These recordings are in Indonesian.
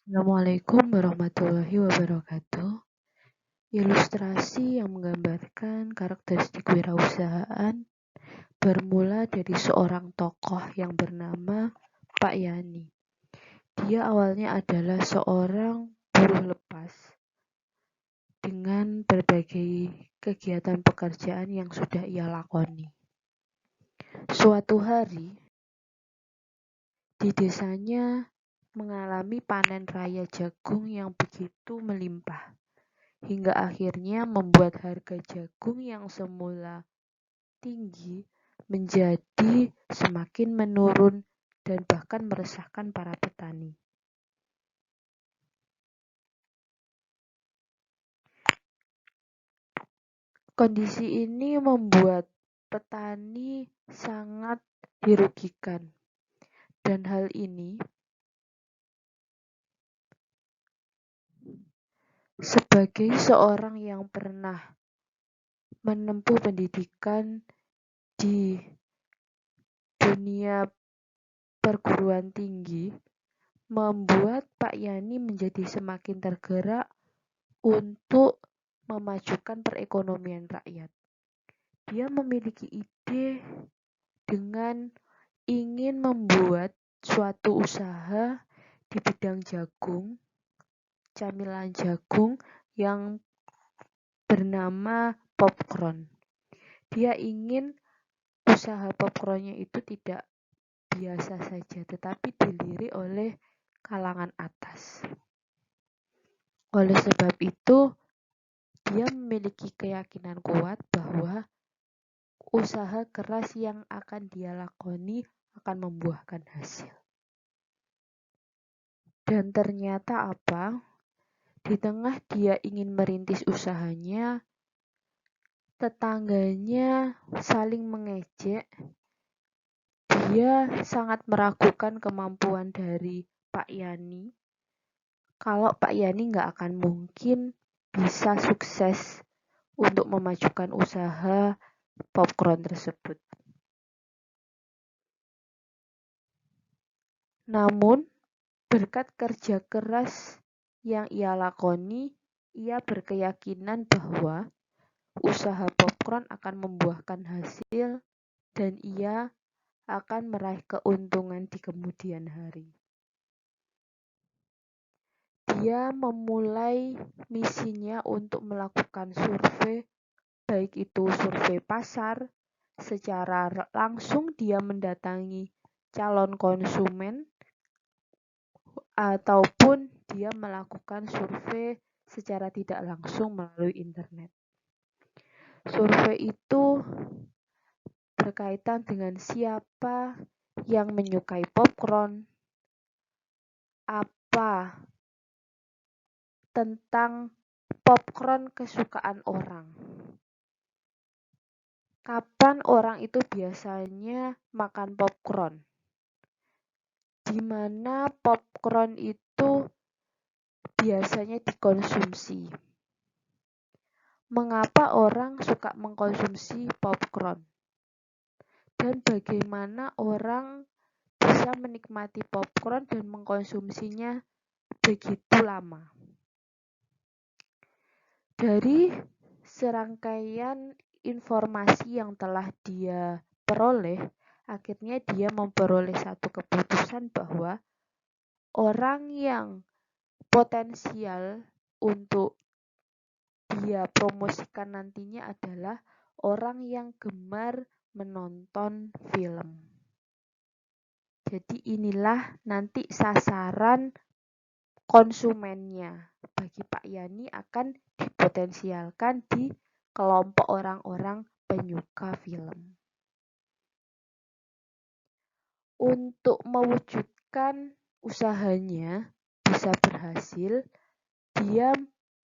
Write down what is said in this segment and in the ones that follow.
Assalamualaikum warahmatullahi wabarakatuh. Ilustrasi yang menggambarkan karakteristik wirausahaan bermula dari seorang tokoh yang bernama Pak Yani. Dia awalnya adalah seorang buruh lepas dengan berbagai kegiatan pekerjaan yang sudah ia lakoni. Suatu hari, di desanya mengalami panen raya jagung yang begitu melimpah, hingga akhirnya membuat harga jagung yang semula tinggi menjadi semakin menurun dan bahkan meresahkan para petani. Kondisi ini membuat petani sangat dirugikan, dan hal ini sebagai seorang yang pernah menempuh pendidikan di dunia perguruan tinggi, membuat Pak Yani menjadi semakin tergerak untuk memajukan perekonomian rakyat. Dia memiliki ide dengan ingin membuat suatu usaha di bidang jagung, camilan jagung yang bernama popcorn. Dia ingin usaha popcornnya itu tidak biasa saja, tetapi dilirik oleh kalangan atas. Oleh sebab itu, dia memiliki keyakinan kuat bahwa usaha keras yang akan dia lakoni akan membuahkan hasil. Dan ternyata apa? Di tengah dia ingin merintis usahanya, tetangganya saling mengejek. Dia sangat meragukan kemampuan dari Pak Yani. Kalau Pak Yani nggak akan mungkin bisa sukses untuk memajukan usaha popcorn tersebut. Namun, berkat kerja keras yang ia lakoni, ia berkeyakinan bahwa usaha popcorn akan membuahkan hasil dan ia akan meraih keuntungan di kemudian hari. Dia memulai misinya untuk melakukan survei, baik itu survei pasar, secara langsung dia mendatangi calon konsumen, ataupun dia melakukan survei secara tidak langsung melalui internet. Survei itu berkaitan dengan siapa yang menyukai popcorn, apa tentang popcorn kesukaan orang. Kapan orang itu biasanya makan popcorn? Di mana popcorn itu biasanya dikonsumsi? Mengapa orang suka mengkonsumsi popcorn? Dan bagaimana orang bisa menikmati popcorn dan mengkonsumsinya begitu lama? Dari serangkaian informasi yang telah dia peroleh, akhirnya dia memperoleh satu keputusan bahwa orang yang potensial untuk dia promosikan nantinya adalah orang yang gemar menonton film. Jadi inilah nanti sasaran konsumennya bagi Pak Yani akan dipotensialkan di kelompok orang-orang penyuka film. Untuk mewujudkan usahanya bisa berhasil, dia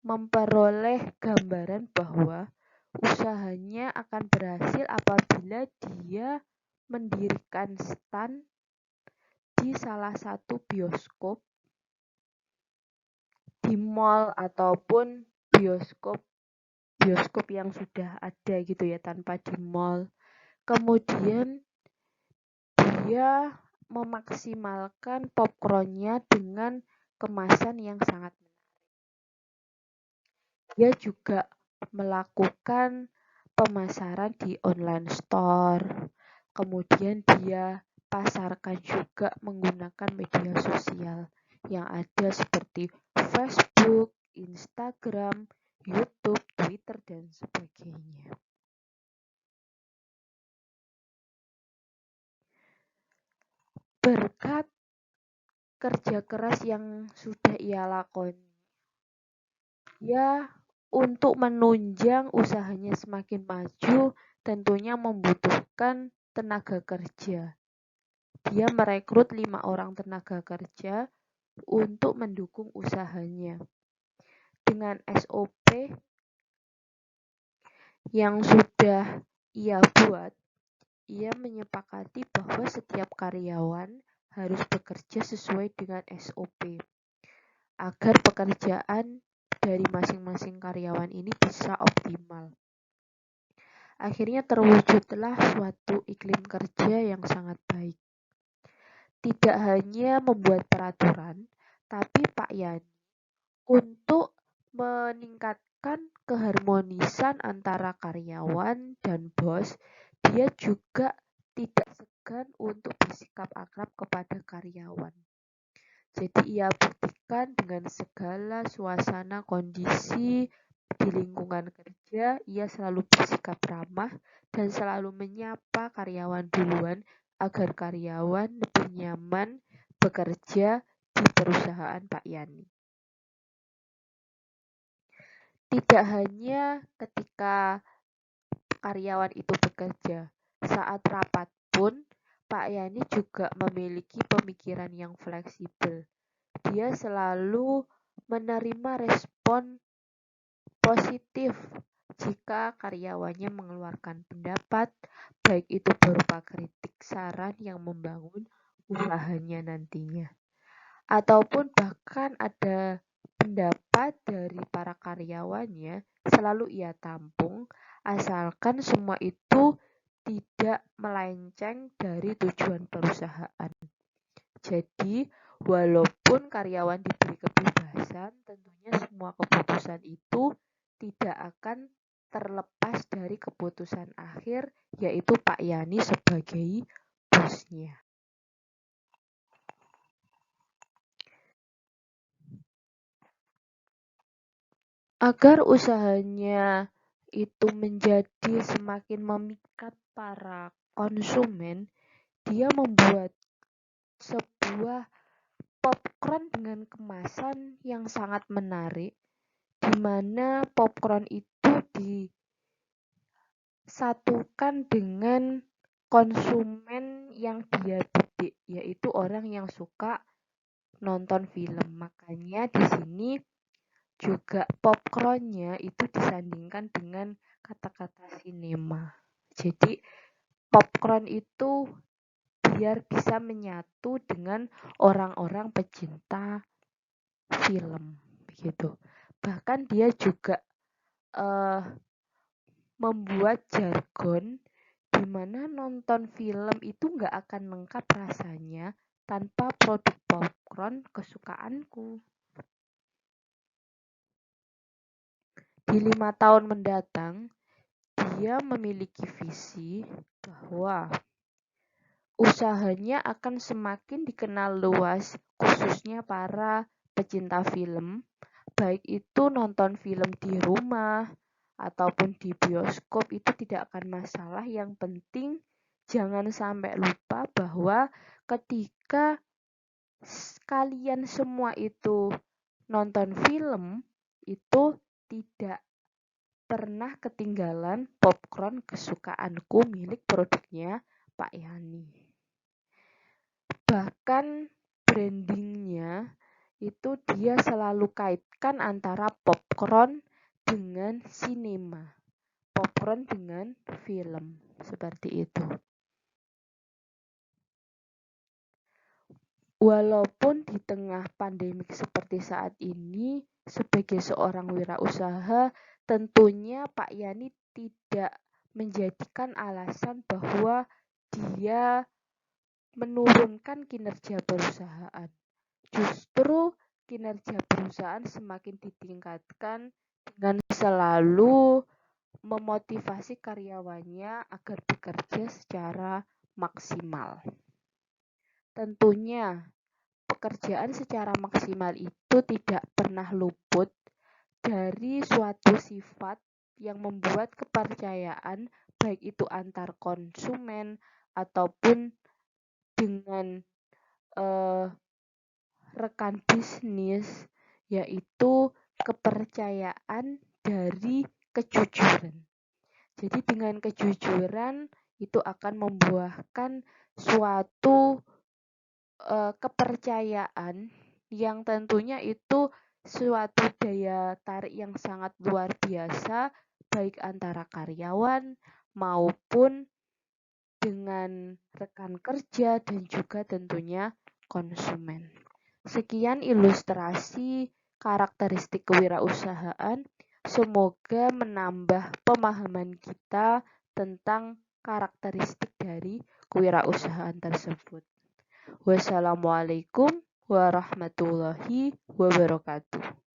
memperoleh gambaran bahwa usahanya akan berhasil apabila dia mendirikan stand di salah satu bioskop, di mall ataupun bioskop yang sudah ada gitu ya, tanpa di mall. Kemudian dia memaksimalkan popcornnya dengan kemasan yang sangat menarik. Dia juga melakukan pemasaran di online store. Kemudian dia pasarkan juga menggunakan media sosial yang ada seperti Facebook, Instagram, YouTube, Twitter, dan sebagainya. Berkat kerja keras yang sudah ia lakoni, ya, untuk menunjang usahanya semakin maju, tentunya membutuhkan tenaga kerja. Dia merekrut 5 orang tenaga kerja untuk mendukung usahanya. Dengan SOP yang sudah ia buat, ia menyepakati bahwa setiap karyawan harus bekerja sesuai dengan SOP agar pekerjaan dari masing-masing karyawan ini bisa optimal. Akhirnya terwujudlah suatu iklim kerja yang sangat baik. Tidak hanya membuat peraturan, tapi Pak Yani untuk meningkatkan keharmonisan antara karyawan dan bos, dia juga tidak segan untuk bersikap akrab kepada karyawan. Jadi ia buktikan dengan segala suasana kondisi di lingkungan kerja, ia selalu bersikap ramah dan selalu menyapa karyawan duluan agar karyawan lebih nyaman bekerja di perusahaan Pak Yani. Tidak hanya ketika karyawan itu bekerja, saat rapat pun Pak Yani juga memiliki pemikiran yang fleksibel. Dia selalu menerima respon positif jika karyawannya mengeluarkan pendapat, baik itu berupa kritik saran yang membangun usahanya nantinya. Ataupun bahkan ada pendapat dari para karyawannya, selalu ia tampung, asalkan semua itu tidak melenceng dari tujuan perusahaan. Jadi, walaupun karyawan diberi kebebasan, tentunya semua keputusan itu tidak akan terlepas dari keputusan akhir, yaitu Pak Yani sebagai bosnya. Agar usahanya itu menjadi semakin memikat para konsumen, dia membuat sebuah popcorn dengan kemasan yang sangat menarik, di mana popcorn itu disatukan dengan konsumen yang dia didik, yaitu orang yang suka nonton film. Makanya di sini juga popcornnya itu disandingkan dengan kata-kata sinema. Jadi popcorn itu biar bisa menyatu dengan orang-orang pecinta film begitu. Bahkan dia juga membuat jargon di mana nonton film itu nggak akan lengkap rasanya tanpa produk popcorn kesukaanku. Di 5 tahun mendatang, dia memiliki visi bahwa usahanya akan semakin dikenal luas, khususnya para pecinta film, baik itu nonton film di rumah ataupun di bioskop, itu tidak akan masalah. Yang penting jangan sampai lupa bahwa ketika kalian semua itu nonton film, itu tidak pernah ketinggalan popcorn kesukaanku milik produknya Pak Yani. Bahkan brandingnya itu dia selalu kaitkan antara popcorn dengan sinema, popcorn dengan film, seperti itu. Walaupun di tengah pandemik seperti saat ini, sebagai seorang wirausaha, tentunya Pak Yani tidak menjadikan alasan bahwa dia menurunkan kinerja perusahaan. Justru kinerja perusahaan semakin ditingkatkan dengan selalu memotivasi karyawannya agar bekerja secara maksimal. Tentunya, pekerjaan secara maksimal itu tidak pernah luput dari suatu sifat yang membuat kepercayaan baik itu antar konsumen ataupun dengan rekan bisnis, yaitu kepercayaan dari kejujuran. Jadi dengan kejujuran itu akan membuahkan suatu kepercayaan yang tentunya itu suatu daya tarik yang sangat luar biasa baik antara karyawan maupun dengan rekan kerja dan juga tentunya konsumen. Sekian ilustrasi karakteristik kewirausahaan. Semoga menambah pemahaman kita tentang karakteristik dari kewirausahaan tersebut. Wassalamualaikum warahmatullahi wabarakatuh.